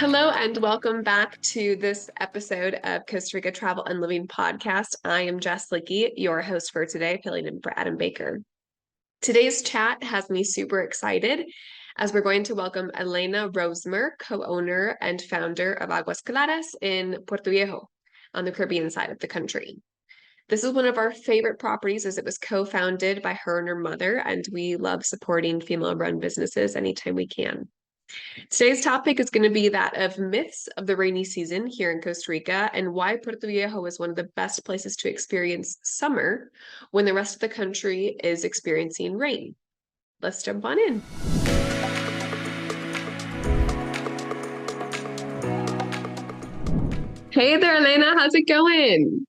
Hello and welcome back to this episode of Costa Rica Travel and Living Podcast. I am Jess Licky, your host for today, filling in for Adam Baker. Today's chat has me super excited as we're going to welcome Elena Rohrmoser, co-owner and founder of Aguas Claras in Puerto Viejo on the Caribbean side of the country. This is one of our favorite properties as it was co-founded by her and her mother, and we love supporting female-run businesses anytime we can. Today's topic is going to be that of myths of the rainy season here in Costa Rica and why Puerto Viejo is one of the best places to experience summer when the rest of the country is experiencing rain. Let's jump on in. Hey there, Elena. How's it going?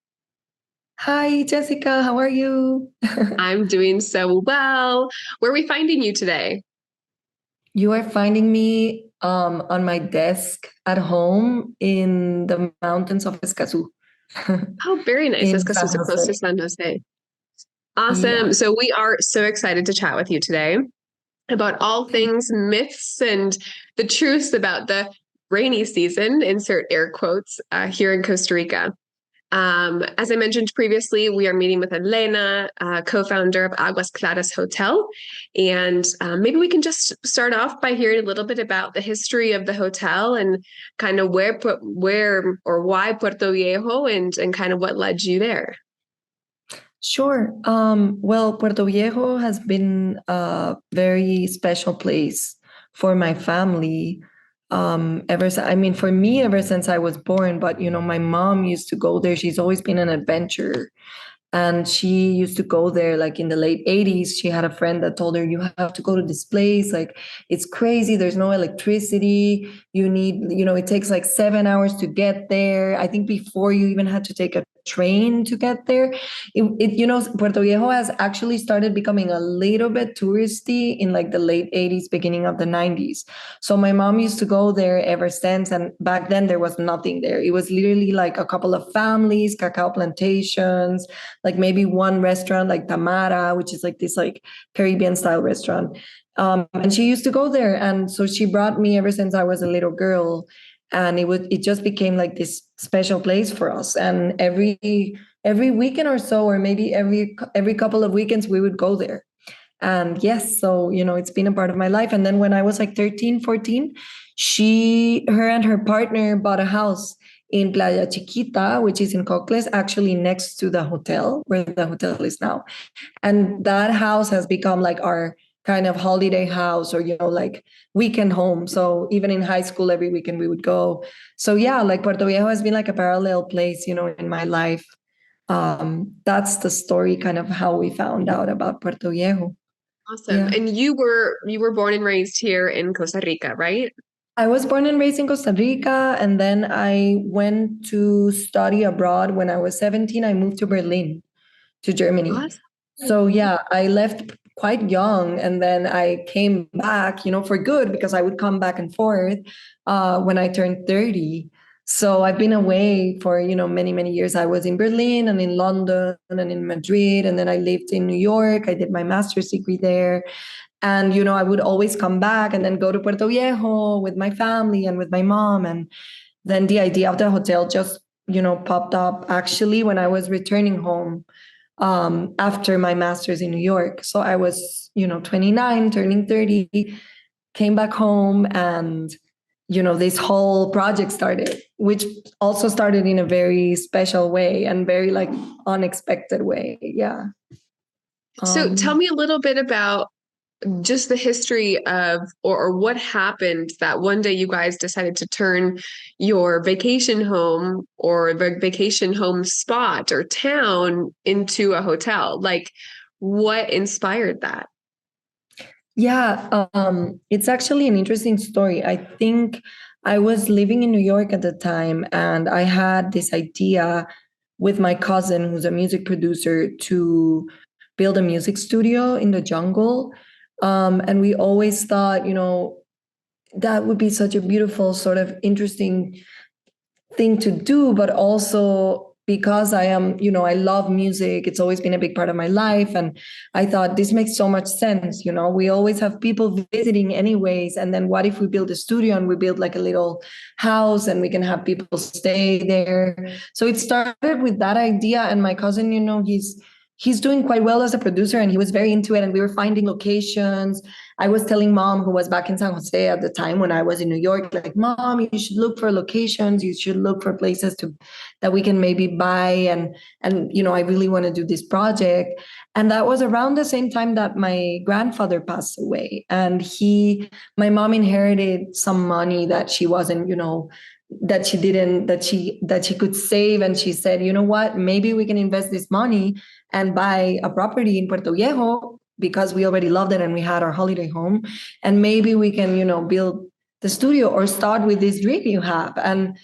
Hi, Jessica. How are you? I'm doing so well. Where are we finding you today? You are finding me on my desk at home in the mountains of Escazú Oh, very nice. in Escazú, San so close to Jose. San Jose. Yeah, Awesome. So we are so excited to chat with you today about all things myths and the truths about the rainy season, insert air quotes, here in Costa Rica. As I mentioned previously, we are meeting with Elena, co-founder of Aguas Claras Hotel. And maybe we can just start off by hearing a little bit about the history of the hotel and kind of where or why Puerto Viejo and kind of what led you there. sure. Well, Puerto Viejo has been a very special place for my family. For me, ever since I was born. But my mom used to go there. She's always been an adventurer. And she used to go there like in the late 80s. She had a friend that told her, you have to go to this place. Like, it's crazy. There's no electricity. It takes like 7 hours to get there. I think before you even had to take a train to get there. Puerto Viejo has actually started becoming a little bit touristy in like the late 80s, beginning of the 90s. So my mom used to go there ever since. And back then there was nothing there. It was literally like a couple of families, cacao plantations, like maybe one restaurant like Tamara, which is like this like Caribbean style restaurant. And she used to go there. And so she brought me ever since I was a little girl. And it just became like this special place for us. And every weekend or so, or maybe every couple of weekends, we would go there. And yes, so it's been a part of my life. And then when I was like 13, 14, her and her partner bought a house in Playa Chiquita, which is in Cocles, actually next to the hotel where the hotel is now. And that house has become like our kind of holiday house, or like weekend home. So even in high school, every weekend we would go. So yeah, like Puerto Viejo has been like a parallel place, in my life. That's the story, kind of how we found out about Puerto Viejo. Awesome. Yeah. And you were born and raised here in Costa Rica, right? I was born and raised in Costa Rica, and then I went to study abroad when I was 17. I moved to Berlin, to Germany. Awesome. So yeah, I left quite young, and then I came back, for good, because I would come back and forth when I turned 30. So I've been away for, many, many years. I was in Berlin and in London and in Madrid, and then I lived in New York. I did my master's degree there. And, I would always come back and then go to Puerto Viejo with my family and with my mom. And then the idea of the hotel just, popped up actually when I was returning home after my master's in New York. So I was, 29, turning 30, came back home, and, this whole project started, which also started in a very special way and very like unexpected way. Yeah. So tell Um, me a little bit about just the history of or what happened that one day you guys decided to turn your vacation home or the vacation home spot or town into a hotel. Like, what inspired that? Yeah, it's actually an interesting story. I think I was living in New York at the time, and I had this idea with my cousin, who's a music producer, to build a music studio in the jungle. And we always thought, that would be such a beautiful, sort of interesting thing to do, but also because I am, I love music. It's always been a big part of my life. And I thought this makes so much sense. We always have people visiting anyways. And then what if we build a studio and we build like a little house and we can have people stay there? So it started with that idea. And my cousin, he's doing quite well as a producer and he was very into it. And we were finding locations. I was telling mom, who was back in San Jose at the time when I was in New York, like, Mom, you should look for locations. You should look for places that we can maybe buy. And I really want to do this project. And that was around the same time that my grandfather passed away. And my mom inherited some money that she wasn't, that she didn't, that she could save. And she said, you know what, maybe we can invest this money and buy a property in Puerto Viejo, because we already loved it and we had our holiday home. And maybe we can, build the studio or start with this dream you have. And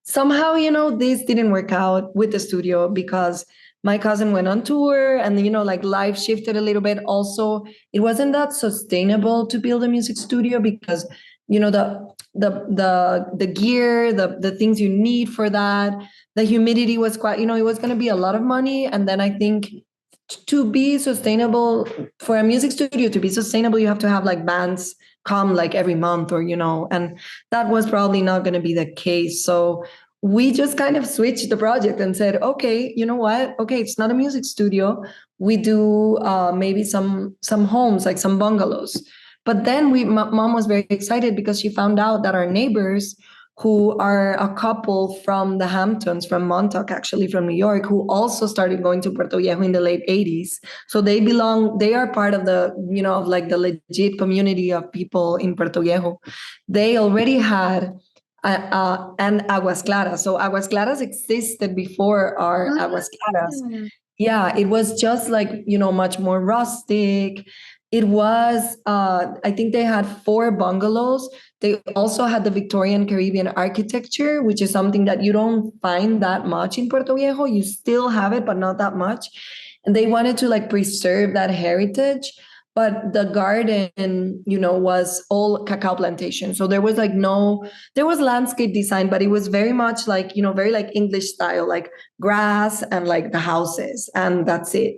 somehow, this didn't work out with the studio because my cousin went on tour and, like life shifted a little bit. Also, it wasn't that sustainable to build a music studio because, the gear, the things you need for that, the humidity was quite, it was going to be a lot of money. And then I think to be sustainable, for a music studio to be sustainable, you have to have like bands come like every month or, and that was probably not going to be the case. So we just kind of switched the project and said, okay, you know what? Okay, it's not a music studio. We do maybe some homes, like some bungalows. But then mom was very excited because she found out that our neighbors, who are a couple from the Hamptons, from Montauk, actually from New York, who also started going to Puerto Viejo in the late 80s. So they are part of the, of like the legit community of people in Puerto Viejo. They already had an Aguas Claras. So Aguas Claras existed before our Aguas Claras. Yeah, it was just like, much more rustic. It was, I think they had 4 bungalows. They also had the Victorian Caribbean architecture, which is something that you don't find that much in Puerto Viejo. You still have it, but not that much. And they wanted to like preserve that heritage. But the garden, was all cacao plantation. So there was like there was landscape design, but it was very much like, very like English style, like grass and like the houses, and that's it.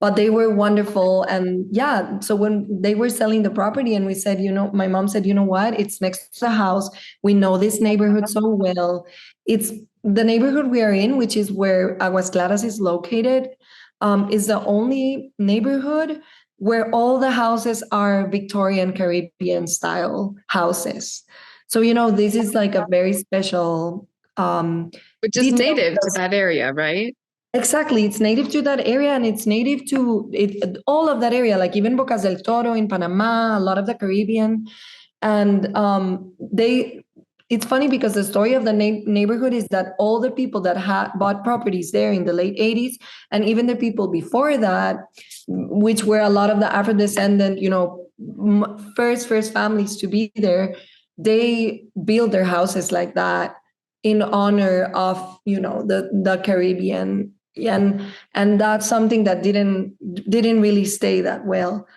But they were wonderful. And yeah, so when they were selling the property and we said, my mom said, you know what, it's next to the house. We know this neighborhood so well. It's the neighborhood we are in, which is where Aguas Claras is located, is the only neighborhood where all the houses are Victorian Caribbean style houses. So, this is like a very special which is native to that area, right? Exactly. It's native to that area and it's native to all of that area, like even Bocas del Toro in Panama, a lot of the Caribbean. And it's funny because the story of the neighborhood is that all the people that had bought properties there in the late 80s, and even the people before that, which were a lot of the Afro-descendant, first families to be there, they built their houses like that in honor of, the Caribbean. And that's something that didn't really stay that well.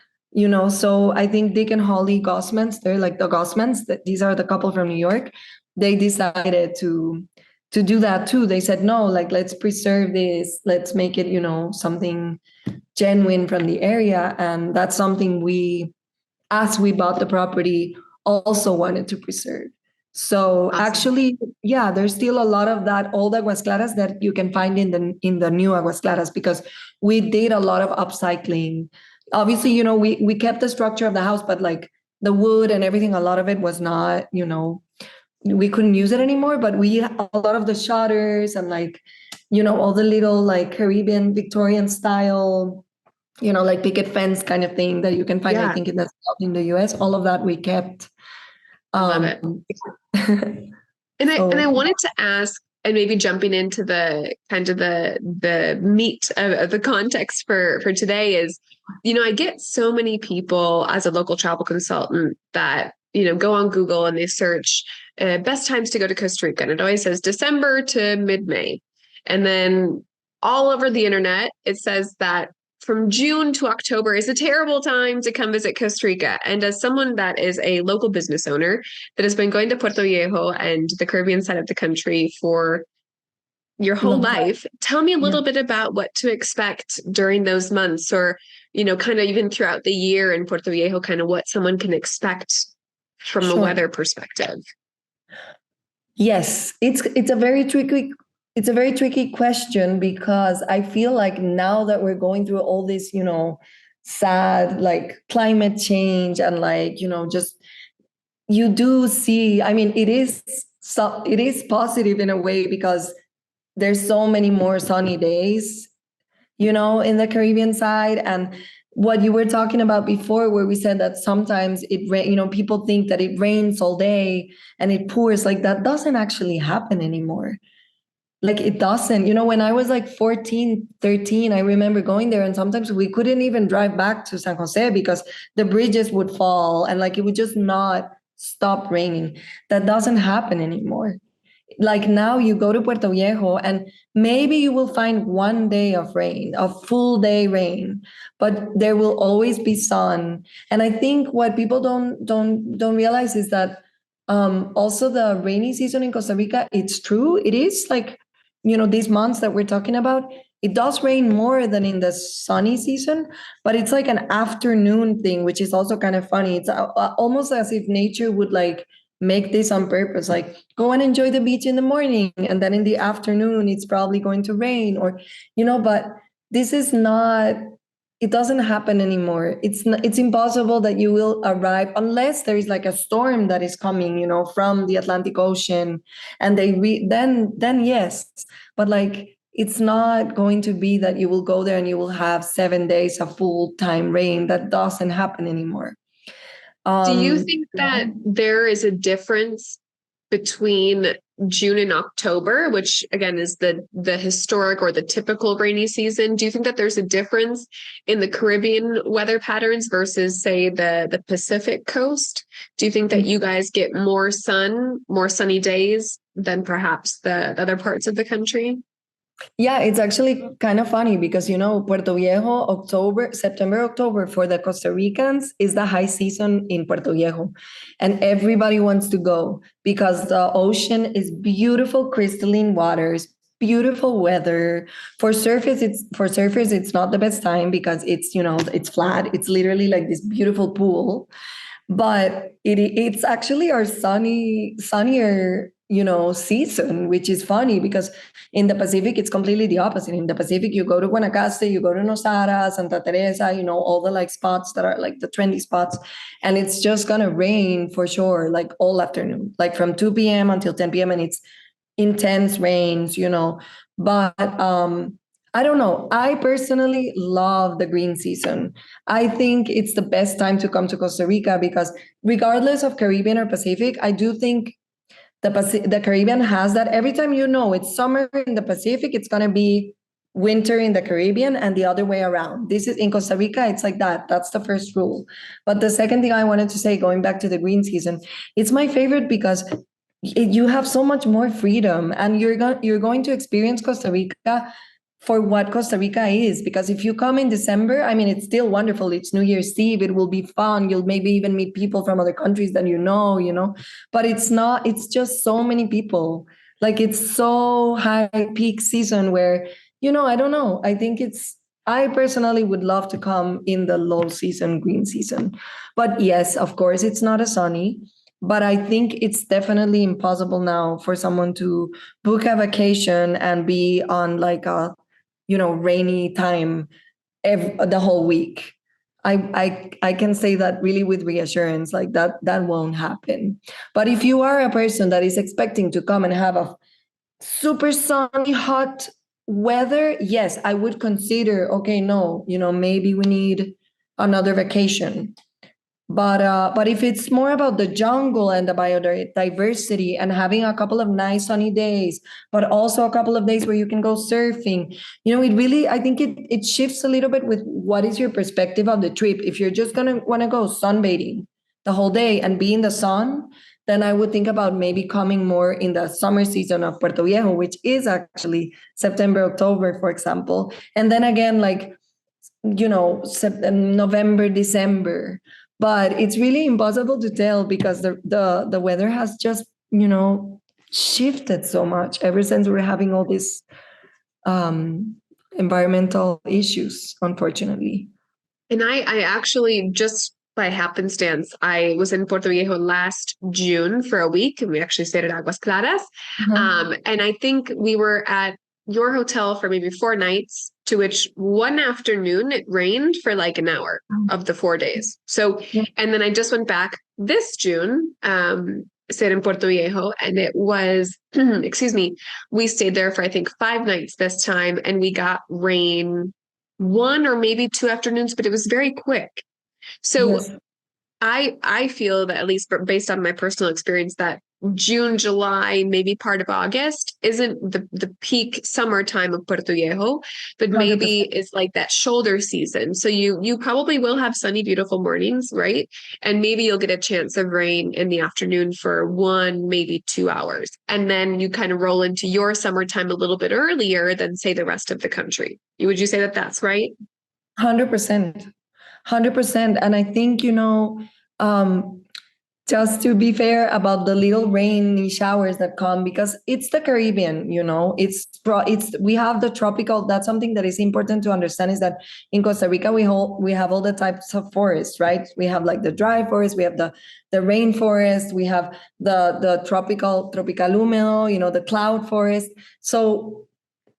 So I think Dick and Holly Gossmans, they're like the Gossmans, that these are the couple from New York. They decided to do that too. They said, no, like, let's preserve this, let's make it, something genuine from the area. And that's something as we bought the property, also wanted to preserve. So awesome. Actually, yeah, there's still a lot of that old Aguas Claras that you can find in the new Aguas Claras, because we did a lot of upcycling. Obviously, we kept the structure of the house, but like the wood and everything, a lot of it was not, we couldn't use it anymore. But a lot of the shutters and like, all the little like Caribbean Victorian style, like picket fence kind of thing that you can find, I think, in the US, all of that we kept. I love it. And I wanted to ask, and maybe jumping into the kind of the meat of the context for today is, I get so many people as a local travel consultant that, go on Google and they search best times to go to Costa Rica. And it always says December to mid-May. And then all over the internet, it says that from June to October is a terrible time to come visit Costa Rica. And as someone that is a local business owner that has been going to Puerto Viejo and the Caribbean side of the country for your whole Love that. life. Tell me a Yeah, little bit about what to expect during those months, or, kind of even throughout the year in Puerto Viejo, kind of what someone can expect from a sure. weather perspective. Yes, it's a very tricky question because I feel like now that we're going through all this, sad like climate change and like, just you do see, I mean, it is positive in a way because there's so many more sunny days, in the Caribbean side. And what you were talking about before, where we said that sometimes people think that it rains all day and it pours, like that doesn't actually happen anymore. Like it doesn't, when I was like 14, 13, I remember going there and sometimes we couldn't even drive back to San Jose because the bridges would fall and like it would just not stop raining. That doesn't happen anymore. Like now you go to Puerto Viejo and maybe you will find one day of rain, a full day rain, but there will always be sun. And I think what people don't realize is that also the rainy season in Costa Rica, it's true. It is like, these months that we're talking about, it does rain more than in the sunny season, but it's like an afternoon thing, which is also kind of funny. It's almost as if nature would like make this on purpose, like go and enjoy the beach in the morning and then in the afternoon it's probably going to rain, or but this is not, it doesn't happen anymore. It's impossible that you will arrive unless there is like a storm that is coming, from the Atlantic Ocean, and then yes, but like it's not going to be that you will go there and you will have 7 days of full time rain. That doesn't happen anymore. Do you um think that there is a difference between June and October, which again is the historic or the typical rainy season? Do you think that there's a difference in the Caribbean weather patterns versus, say, the Pacific coast? Do you think that you guys get more sun, more sunny days than perhaps the other parts of the country? Yeah, it's actually kind of funny because Puerto Viejo, September, October for the Costa Ricans is the high season in Puerto Viejo. And everybody wants to go because the ocean is beautiful, crystalline waters, beautiful weather. For surfers, it's not the best time because it's flat. It's literally like this beautiful pool. But it's actually our sunnier, season, which is funny because in the Pacific, it's completely the opposite. In the Pacific, you go to Guanacaste, you go to Nosara, Santa Teresa, all the like spots that are like the trendy spots. And it's just gonna rain for sure, like all afternoon, like from 2 p.m. until 10 p.m. And it's intense rains, But I don't know. I personally love the green season. I think it's the best time to come to Costa Rica because regardless of Caribbean or Pacific, I do think the Caribbean has that. Every time it's summer in the Pacific, it's going to be winter in the Caribbean and the other way around. This is in Costa Rica, it's like that. That's the first rule. But the second thing I wanted to say, going back to the green season, it's my favorite because you have so much more freedom and you're going to experience Costa Rica for what Costa Rica is. Because if you come in December, I mean, it's still wonderful. It's New Year's Eve. It will be fun. You'll maybe even meet people from other countries that but it's not, it's just so many people. Like it's so high peak season where, I don't know. I personally would love to come in the low season, green season. But yes, of course, it's not as sunny. But I think it's definitely impossible now for someone to book a vacation and be on like a rainy time the whole week. I can say that really with reassurance, like that won't happen. But if you are a person that is expecting to come and have a super sunny, hot weather, yes, I would consider, okay, no, maybe we need another vacation. But if it's more about the jungle and the biodiversity and having a couple of nice sunny days, but also a couple of days where you can go surfing, it really, I think it shifts a little bit with what is your perspective on the trip. If you're just gonna want to go sunbathing the whole day and be in the sun, then I would think about maybe coming more in the summer season of Puerto Viejo, which is actually September, October, for example. And then again, like November, December. But it's really impossible to tell because the weather has just shifted so much ever since we're having all these um, environmental issues, unfortunately. And I actually just by happenstance, I was in Puerto Viejo last June for a week, and we actually stayed at Aguas Claras. Uh-huh. And I think we were at your hotel for maybe 4 nights, to which one afternoon it rained for like an hour of the 4 days. So, Yeah. and then I just went back this June, stayed in Puerto Viejo, and it was, excuse me, we stayed there for I think 5 nights this time, and we got rain one or maybe two afternoons, but it was very quick. So Yes, I feel that, at least based on my personal experience, that June, July, maybe part of August isn't the peak summertime of Puerto Viejo, but 100%. maybe is like that shoulder season. So you probably will have sunny, beautiful mornings, right? And maybe you'll get a chance of rain in the afternoon for 1, maybe 2 hours. And then you kind of roll into your summertime a little bit earlier than, say, the rest of the country. Would you say that that's right? 100%. 100%. And I think, um, just to be fair about the little rainy showers that come, because it's the Caribbean, it's we have the tropical. That's something that is important to understand, is that in Costa Rica we have all the types of forests, right? We have like the dry forest, we have the rainforest, we have the tropical húmedo, the cloud forest. So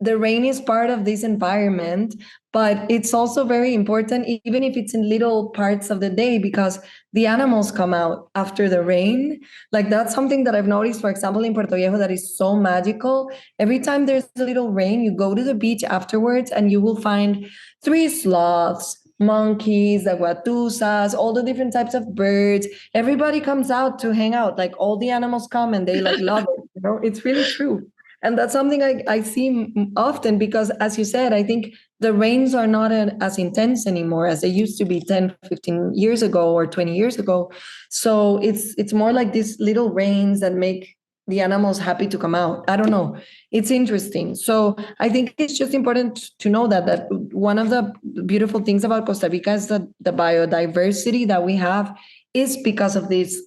the rain is part of this environment, but it's also very important, even if it's in little parts of the day, because the animals come out after the rain. Like, that's something that I've noticed, for example, in Puerto Viejo, that is so magical. Every time there's a little rain, you go to the beach afterwards and you will find three sloths, monkeys, aguatusas, all the different types of birds. Everybody comes out to hang out. Like, all the animals come and they like love it. It's really true. And that's something I see often, because, as you said, I think the rains are not as intense anymore as they used to be 10, 15 years ago or 20 years ago. So it's more like these little rains that make the animals happy to come out. I don't know. It's interesting. So I think it's just important to know that one of the beautiful things about Costa Rica is that the biodiversity that we have is because of these,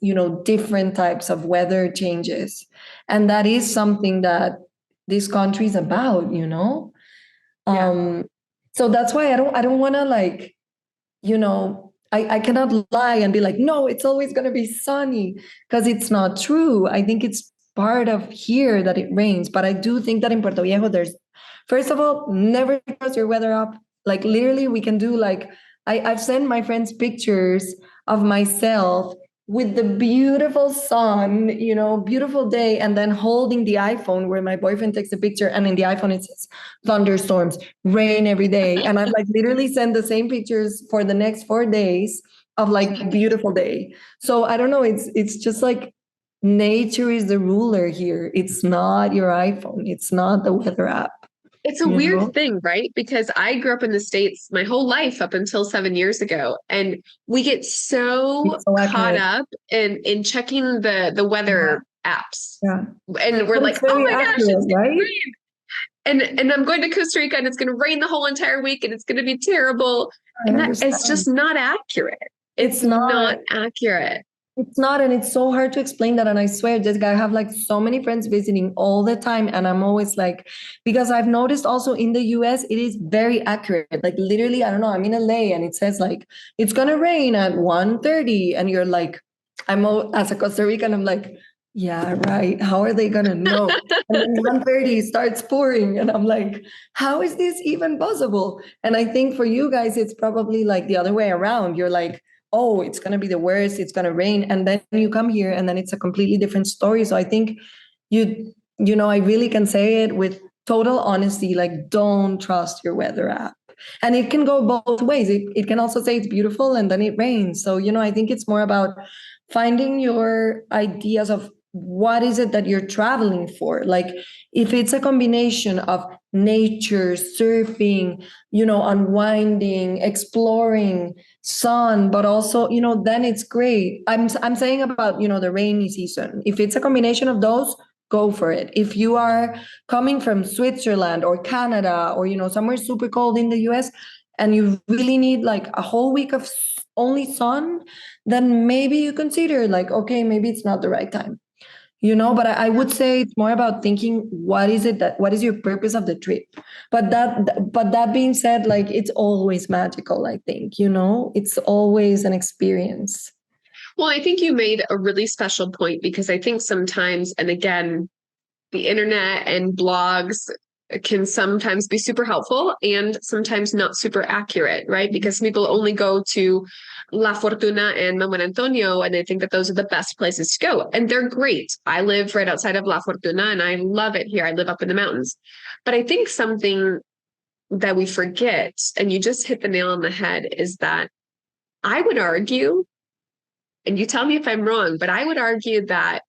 different types of weather changes. And that is something that this country is about, Yeah. um so that's why I don't want to, like, I cannot lie and be like, no, it's always going to be sunny, because it's not true. I think it's part of here that it rains, but I do think that in Puerto Viejo, there's, first of all, never trust your weather up. Like, literally, we can do, like, I've sent my friends pictures of myself with the beautiful sun, beautiful day, and then holding the iPhone, where my boyfriend takes a picture, and in the iPhone it says thunderstorms, rain every day. And I've like literally sent the same pictures for the next 4 days of like beautiful day. So I don't know, it's just like nature is the ruler here. It's not your iPhone, it's not the weather app, It's a you weird know? thing, right? Because I grew up in the States my whole life up until 7 years ago. And we get so It's so caught accurate. up in checking the Yeah. weather apps. Yeah. And we're But like, it's oh very my gosh, accurate, it's gonna right? rain. And I'm going to Costa Rica and it's gonna rain the whole entire week and it's gonna be terrible. I And that it's understand. just not accurate. It's It's not. not accurate. It's not, and it's so hard to explain that. And I swear, Jessica, I have like so many friends visiting all the time, and I'm always like, because I've noticed also in the US, it is very accurate. Like, literally, I don't know, I'm in LA and it says like it's gonna rain at 1:30, and you're like, as a Costa Rican, I'm like, yeah, right. How are they gonna know? And then 1:30 starts pouring, and I'm like, how is this even possible? And I think for you guys, it's probably like the other way around. You're like, oh, it's going to be the worst, it's going to rain. And then you come here and then it's a completely different story. So I think I really can say it with total honesty, like, don't trust your weather app. And it can go both ways. It can also say it's beautiful and then it rains. So, I think it's more about finding your ideas of what is it that you're traveling for. Like, if it's a combination of nature, surfing, unwinding, exploring, sun, but also, then it's great. I'm saying about, the rainy season. If it's a combination of those, go for it. If you are coming from Switzerland or Canada or, somewhere super cold in the US, and you really need like a whole week of only sun, then maybe you consider like, okay, maybe it's not the right time. But I would say it's more about thinking what is your purpose of the trip. But that being said, like it's always magical, I think, it's always an experience. Well, I think you made a really special point because I think sometimes, and again, the internet and blogs can sometimes be super helpful and sometimes not super accurate, right? Because people only go to La Fortuna and Manuel Antonio and they think that those are the best places to go. And they're great. I live right outside of La Fortuna and I love it here. I live up in the mountains. But I think something that we forget, and you just hit the nail on the head, is that I would argue, and you tell me if I'm wrong, but I would argue that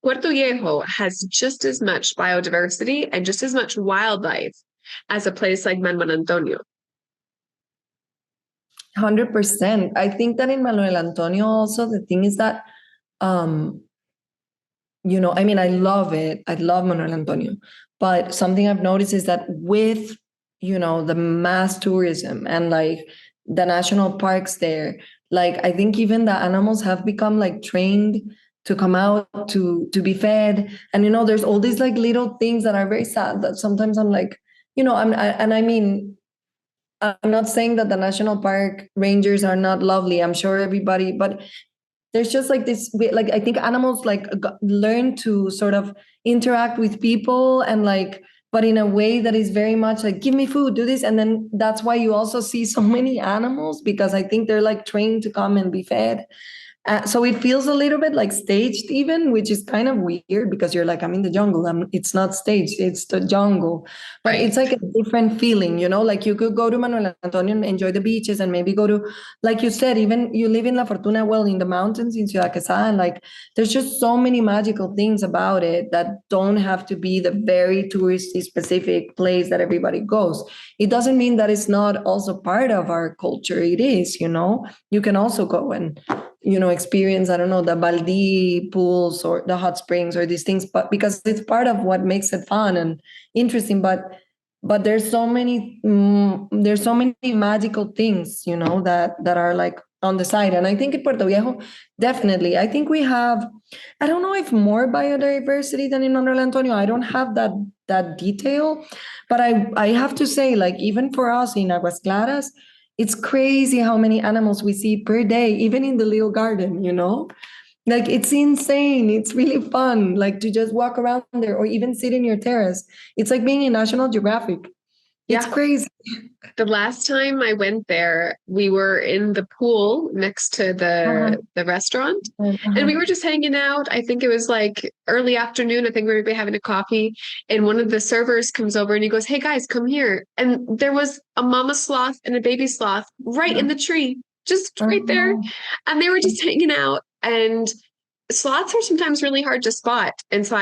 Puerto Viejo has just as much biodiversity and just as much wildlife as a place like Manuel Antonio. 100%. I think that in Manuel Antonio also the thing is that um I mean, I love it. I love Manuel Antonio. But something I've noticed is that with, the mass tourism and like the national parks there, like I think even the animals have become like trained to come out to be fed. And there's all these like little things that are very sad that sometimes I'm like, and I mean, I'm not saying that the national park rangers are not lovely. I'm sure everybody, but there's just like this, like I think animals like learn to sort of interact with people and like, but in a way that is very much like, give me food, do this. And then that's why you also see so many animals, because I think they're like trained to come and be fed. So it feels a little bit like staged even, which is kind of weird because you're like, I'm in the jungle. It's not staged, it's the jungle. But Right. it's like a different feeling, like you could go to Manuel Antonio and enjoy the beaches and maybe go to, like you said, even you live in La Fortuna, well, in the mountains in Ciudad Quesada, and like there's just so many magical things about it that don't have to be the very touristy specific place that everybody goes. It doesn't mean that it's not also part of our culture. It is, you can also go and experience, I don't know, the baldi pools or the hot springs or these things, but because it's part of what makes it fun and interesting. But there's so many magical things, that are like on the side. And I think in Puerto Viejo, definitely, I think we have, I don't know if more biodiversity than in Manuel Antonio. I don't have that detail, but I have to say, like, even for us in Aguas Claras, it's crazy how many animals we see per day, even in the little garden, Like it's insane. It's really fun, like to just walk around there or even sit in your terrace. It's like being in National Geographic. It's Yeah. crazy. The last time I went there, we were in the pool next to Uh-huh. the restaurant, and Uh-huh. we were just hanging out. I think it was like early afternoon. I think we were maybe having a coffee, and one of the servers comes over and he goes, "Hey guys, come here!" And there was a mama sloth and a baby sloth right in the tree, just right there, Uh-huh. and they were just hanging out. And sloths are sometimes really hard to spot. And so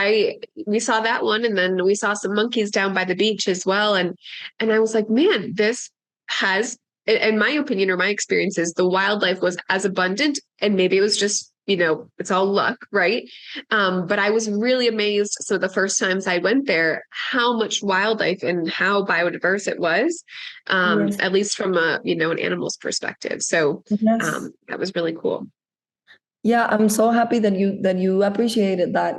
we saw that one, and then we saw some monkeys down by the beach as well. And I was like, man, this has, in my opinion or my experiences, the wildlife was as abundant, and maybe it was just, it's all luck, right? But I was really amazed. So the first times I went there, how much wildlife and how biodiverse it was, Yes. at least from an animal's perspective. So Yes. that was really cool. Yeah, I'm so happy that you appreciated that,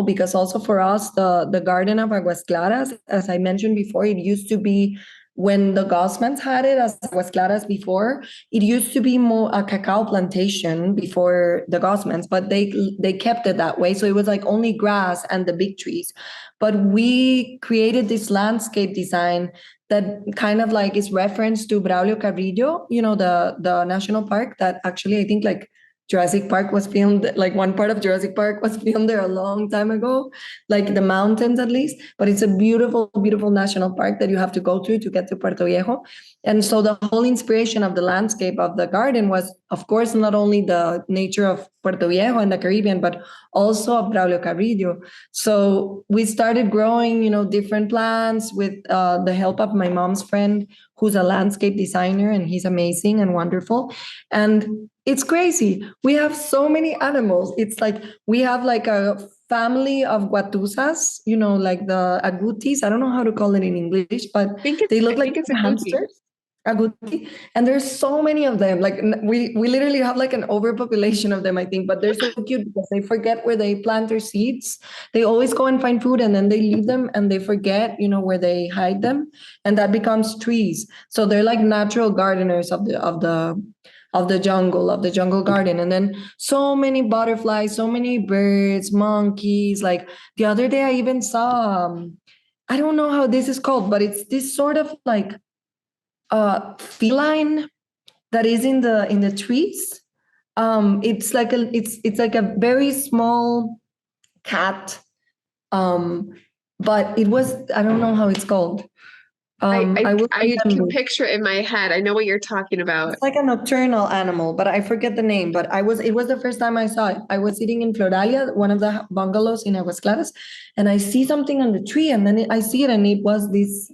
because also for us, the Garden of Aguas Claras, as I mentioned before, it used to be when the Gossmans had it as Aguas Claras before, it used to be more a cacao plantation before the Gossmans, but they kept it that way. So it was like only grass and the big trees. But we created this landscape design that kind of like is reference to Braulio Carrillo, the national park that actually I think like Jurassic Park was filmed, like one part of Jurassic Park was filmed there a long time ago, like the mountains at least. But it's a beautiful, beautiful national park that you have to go through to get to Puerto Viejo. And so the whole inspiration of the landscape of the garden was, of course, not only the nature of Puerto Viejo and the Caribbean, but also of Braulio Carrillo. So we started growing, different plants with the help of my mom's friend, who's a landscape designer, and he's amazing and wonderful. And it's crazy. We have so many animals. It's like we have like a family of guatusas, like the agutis. I don't know how to call it in English, but they I look like think it's a goofy. hamsters. agouti, and there's so many of them. Like we literally have like an overpopulation of them, I think. But they're so cute because they forget where they plant their seeds. They always go and find food, and then they leave them, and they forget, where they hide them, and that becomes trees. So they're like natural gardeners of the jungle garden. And then so many butterflies, so many birds, monkeys. Like the other day, I even saw. I don't know how this is called, but it's this sort of like feline that is in the trees. It's like a very small cat. Um, but it was, I don't know how it's called. I will I can remember. picture it in my head. I know what you're talking about. It's like a nocturnal animal, but I forget the name. But it was the first time I saw it. I was sitting in Floralia, one of the bungalows in Aguas Claras, and I see something on the tree, and then I see it, and it was this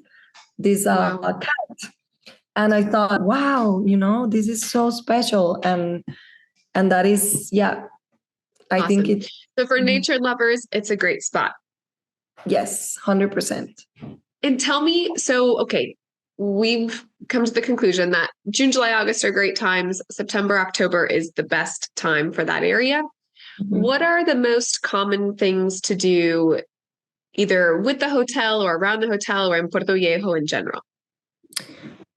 Wow. cat. And I thought, wow, this is so special. And that is, yeah, I think Awesome. it, So for mhm, nature lovers, it's a great spot. yes, 100%. And tell me, so okay, we've come to the conclusion that June, July, August are great times. September, October is the best time for that area. Mhm. What are the most common things to do either with the hotel or around the hotel or in Puerto Viejo in general?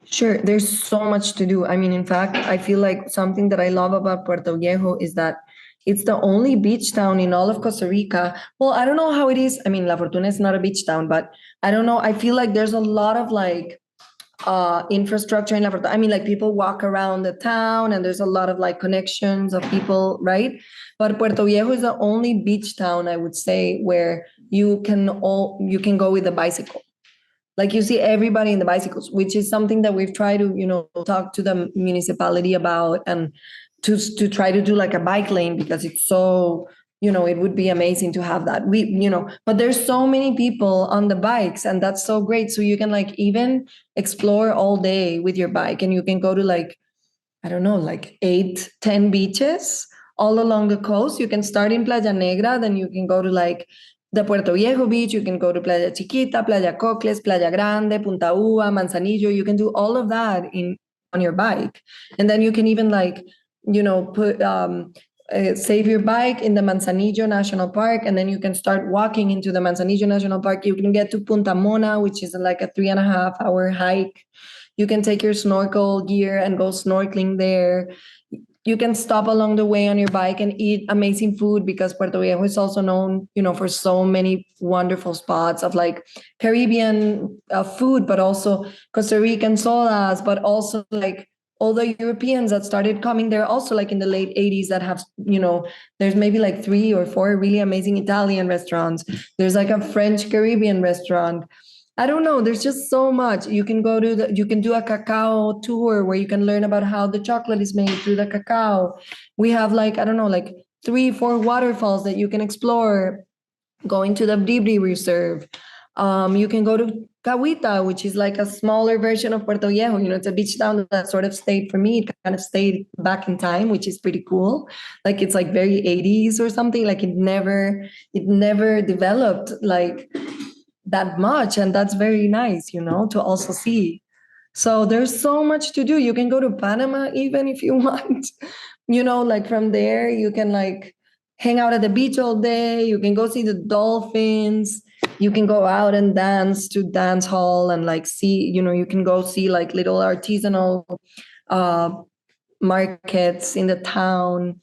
Sure, there's so much to do. I mean, in fact, I feel like something that I love about Puerto Viejo is that it's the only beach town in all of Costa Rica. Well, I don't know how it is. I mean, La Fortuna is not a beach town, but I don't know. I feel like there's a lot of like infrastructure in La Fortuna. I mean, like people walk around the town and there's a lot of like connections of people, right? But Puerto Viejo is the only beach town, I would say, where you can go with a bicycle. Like you see everybody in the bicycles, which is something that we've tried to, talk to the municipality about, and to try to do like a bike lane, because it's so, it would be amazing to have that. But there's so many people on the bikes, and that's so great. So you can like even explore all day with your bike, and you can go to like, I don't know, like 8, 10 beaches all along the coast. You can start in Playa Negra, then you can go to like the Puerto Viejo beach. You can go to Playa Chiquita, Playa Cocles, Playa Grande, Punta Ua, Manzanillo. You can do all of that on your bike, and then you can even like, put save your bike in the Manzanillo National Park, and then you can start walking into the Manzanillo National Park. You can get to Punta Mona, which is like a 3.5 hour hike. You can take your snorkel gear and go snorkeling there. You can stop along the way on your bike and eat amazing food, because Puerto Viejo is also known, for so many wonderful spots of like Caribbean food, but also Costa Rican sodas, but also like all the Europeans that started coming there also like in the late 80s that have, there's maybe like 3 or 4 really amazing Italian restaurants. There's like a French Caribbean restaurant. I don't know. There's just so much. You can do a cacao tour where you can learn about how the chocolate is made through the cacao. We have like, I don't know, like 3, 4 waterfalls that you can explore, going to the Bribri Reserve. You can go to Cahuita, which is like a smaller version of Puerto Viejo. It's a beach town that sort of stayed for me. It kind of stayed back in time, which is pretty cool. Like it's like very 80s or something. Like it never developed like that much, and that's very nice, to also see. So there's so much to do. You can go to Panama even if you want. Like from there you can like hang out at the beach all day. You can go see the dolphins. You can go out and dance to dance hall and like see, you can go see like little artisanal uh markets in the town.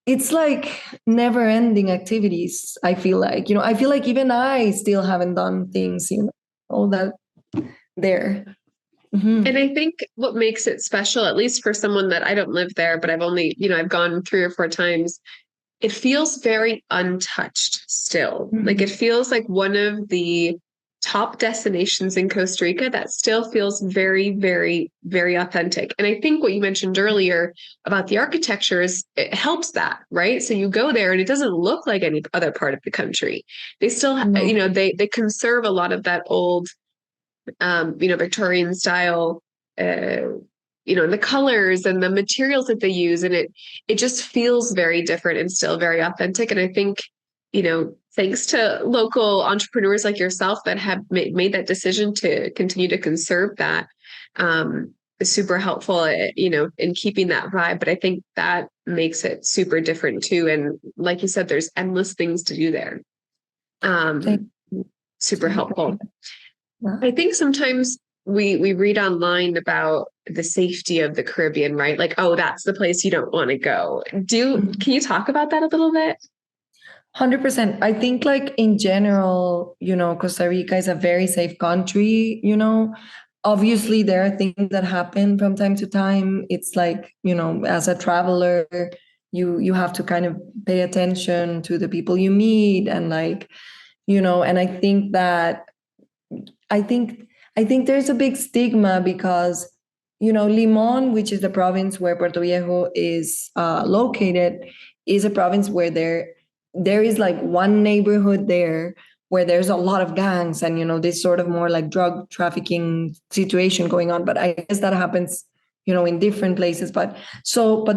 It's like never ending activities. I feel like even I still haven't done things, all that there. And Mhm. I think what makes it special, at least for someone that I don't live there, but I've only, I've gone 3 or 4 times, it feels very untouched still. Like it Mhm. feels like one of the top destinations in Costa Rica that still feels very, very, very authentic. And I think what you mentioned earlier about the architecture is it helps that, right? So you go there and it doesn't look like any other part of the country. They still, No. they conserve a lot of that old Victorian style, uh, the colors and the materials that they use, and it just feels very different and still very authentic. And I think, thanks to local entrepreneurs like yourself that have made that decision to continue to conserve that, is super helpful, in keeping that vibe. But I think that makes it super different too. And like you said, there's endless things to do there. Thank Super helpful. you. Yeah. I think sometimes we read online about the safety of the Caribbean, right? Like, oh, that's the place you don't want to go. Can you talk about that a little bit? 100%. I think, like, in general, Costa Rica is a very safe country. Obviously there are things that happen from time to time. It's like, as a traveler, you have to kind of pay attention to the people you meet, and like, and I think I think there's a big stigma because, Limon, which is the province where Puerto Viejo is located, is a province where there is like one neighborhood there where there's a lot of gangs and, this sort of more like drug trafficking situation going on. But I guess that happens, in different places. But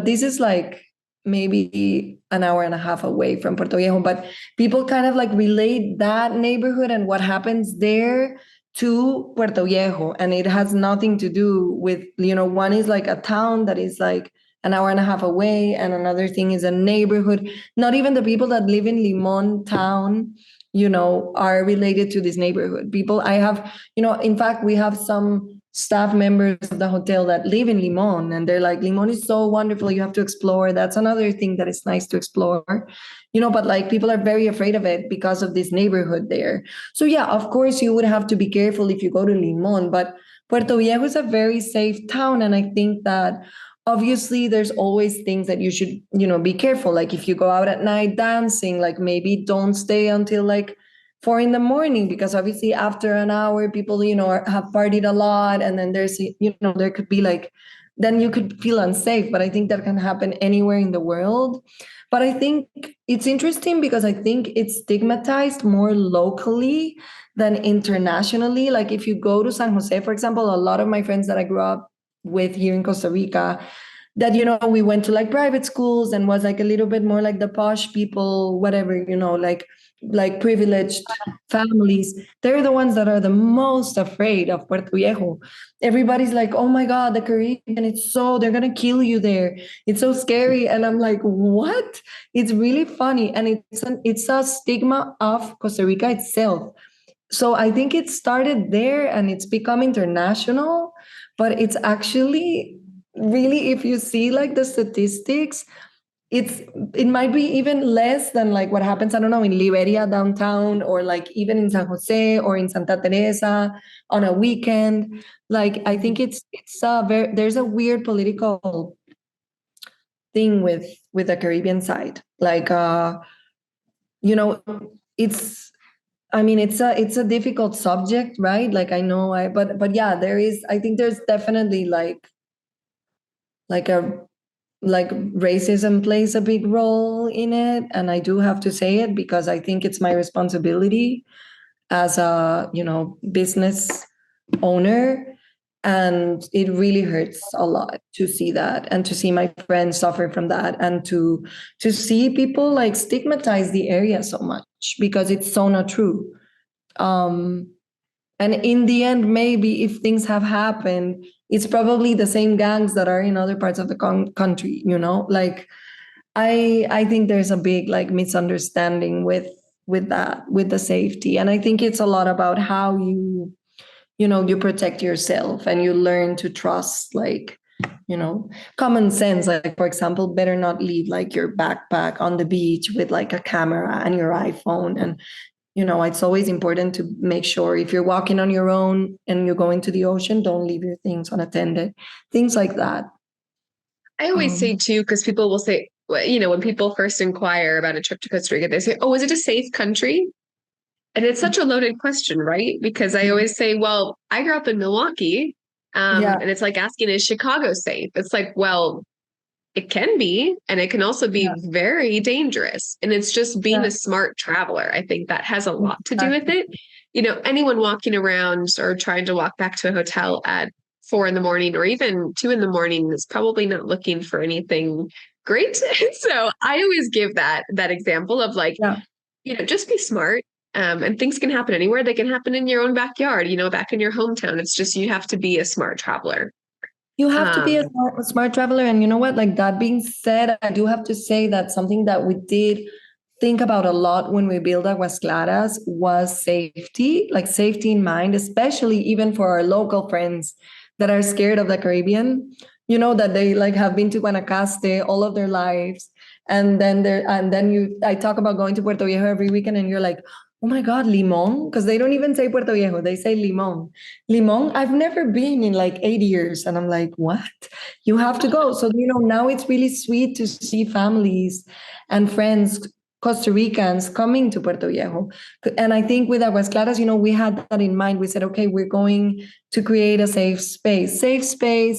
this is like maybe an hour and a half away from Puerto Viejo. But people kind of like relate that neighborhood and what happens there to Puerto Viejo. And it has nothing to do with, one is like a town that is like an hour and a half away, and another thing is a neighborhood. Not even the people that live in Limon town, are related to this neighborhood. People I have, in fact, we have some staff members of the hotel that live in Limon, and they're like, Limon is so wonderful, you have to explore. That's another thing that is nice to explore. But like people are very afraid of it because of this neighborhood there. So yeah, of course you would have to be careful if you go to Limon, but Puerto Viejo is a very safe town. And I think that obviously there's always things that you should, be careful. Like if you go out at night dancing, like maybe don't stay until like 4 a.m, because obviously after an hour people, have partied a lot, and then there's, there could be like, then you could feel unsafe. But I think that can happen anywhere in the world. But I think it's interesting because I think it's stigmatized more locally than internationally. Like if you go to San Jose, for example, a lot of my friends that I grew up with here in Costa Rica, that, we went to like private schools and was like a little bit more like the posh people, whatever, like privileged families. They're the ones that are the most afraid of Puerto Viejo. Everybody's like, oh my God, the Caribbean, they're gonna kill you there. It's so scary. And I'm like, what? It's really funny. And it's a stigma of Costa Rica itself. So I think it started there and it's become international, but it's actually really, if you see like the statistics, it might be even less than like what happens, I don't know, in Liberia downtown, or like even in San Jose or in Santa Teresa on a weekend. Like I think there's a weird political thing with the Caribbean side. Like it's it's a difficult subject, right? Like I know but yeah, I think there's definitely like a like racism plays a big role in it. And I do have to say it because I think it's my responsibility as a, business owner. And it really hurts a lot to see that, and to see my friends suffer from that, and to see people like stigmatize the area so much because it's so not true. um and in the end, maybe if things have happened, it's probably the same gangs that are in other parts of the country, like I think there's a big like misunderstanding with that, with the safety. And I think it's a lot about how you protect yourself, and you learn to trust, like, common sense. Like, for example, better not leave like your backpack on the beach with like a camera and your iPhone. And it's always important to make sure if you're walking on your own and you're going to the ocean, don't leave your things unattended, things like that. I always say too, because people will say, when people first inquire about a trip to Costa Rica, they say, oh, is it a safe country? And it's such a loaded question, right? Because I always say, well, I grew up in Milwaukee. Yeah. And it's like asking, is Chicago safe? It's like, well, it can be, and it can also be very dangerous. And it's just being a smart traveler. I think that has a lot to do with it. Anyone walking around or trying to walk back to a hotel at 4 a.m. or even 2 a.m. is probably not looking for anything great. So I always give that example of like, just be smart. And things can happen anywhere. They can happen in your own backyard, back in your hometown. It's just you have to be a smart traveler. You have to be Um, a smart traveler. And you know what? Like that being said, I do have to say that something that we did think about a lot when we built Aguas Claras was safety, like safety in mind, especially even for our local friends that are scared of the Caribbean, that they like have been to Guanacaste all of their lives. I talk about going to Puerto Viejo every weekend and you're like, oh my God, Limon? Because they don't even say Puerto Viejo, they say Limon. Limon, I've never been in like 8 years. And I'm like, what? You have to go. So, now it's really sweet to see families and friends, Costa Ricans coming to Puerto Viejo. And I think with Aguas Claras, we had that in mind. We said, okay, we're going to create a safe space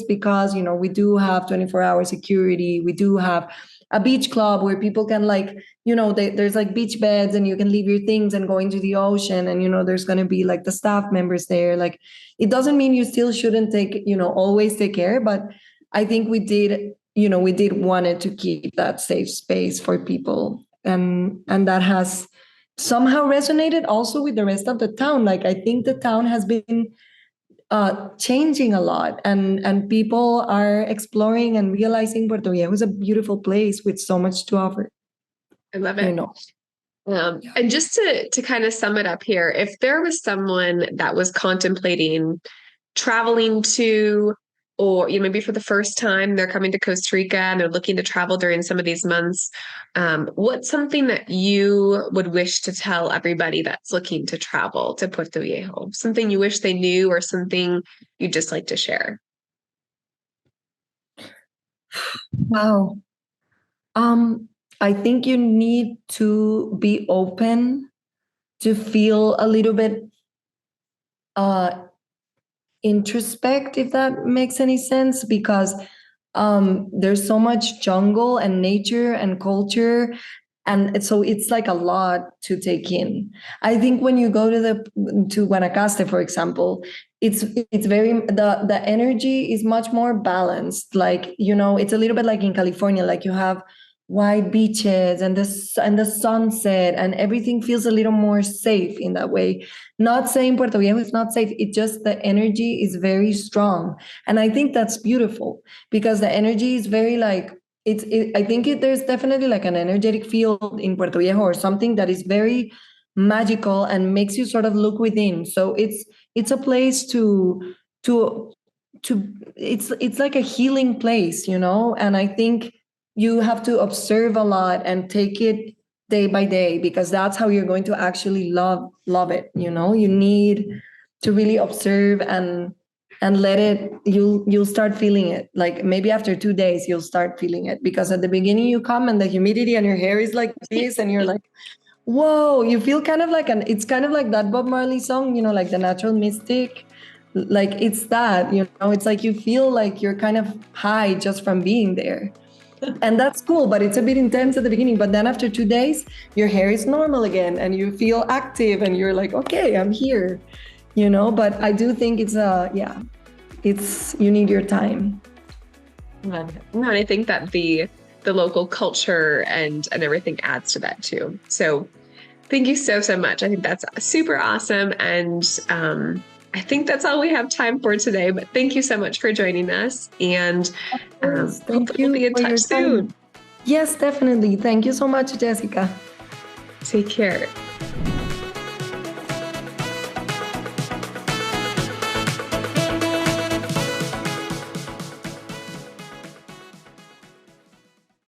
because, we do have 24-hour security. We do have a beach club where people can there's like beach beds and you can leave your things and go into the ocean. And, there's going to be like the staff members there. Like, it doesn't mean you still shouldn't always take care. But I think we did wanted to keep that safe space for people. And that has somehow resonated also with the rest of the town. Like, I think the town has been changing a lot, and people are exploring and realizing Puerto Viejo is a beautiful place with so much to offer. I love it. And just to kind of sum it up here, if there was someone that was contemplating traveling to, or maybe for the first time they're coming to Costa Rica and they're looking to travel during some of these months, what's something that you would wish to tell everybody that's looking to travel to Puerto Viejo? Something you wish they knew or something you'd just like to share? Wow. I think you need to be open to feel a little bit introspect, if that makes any sense, because there's so much jungle and nature and culture, and so it's like a lot to take in. I think when you go to Guanacaste, for example, it's very the energy is much more balanced. Like, it's a little bit like in California, like you have white beaches and the sunset, and everything feels a little more safe in that way. Not saying Puerto Viejo is not safe, it just the energy is very strong. And I think that's beautiful because the energy is very like I think there's definitely like an energetic field in Puerto Viejo or something that is very magical and makes you sort of look within. So it's a place to it's like a healing place, and I think you have to observe a lot and take it day by day, because that's how you're going to actually love it. You need to really observe and let it, you'll start feeling it. Like maybe after 2 days you'll start feeling it, because at the beginning you come and the humidity and your hair is like this and you're like, whoa, you feel kind of like it's kind of like that Bob Marley song, like The Natural Mystic. Like it's that, it's like you feel like you're kind of high just from being there. And that's cool, but it's a bit intense at the beginning. But then after 2 days, your hair is normal again and you feel active and you're like, okay, I'm here, But I do think you need your time. No, and I think that the local culture and everything adds to that too. So thank you so much. I think that's super awesome. And I think that's all we have time for today, but thank you so much for joining us, and thank you. We'll be in touch soon. Yes, definitely. Thank you so much, Jessica. Take care.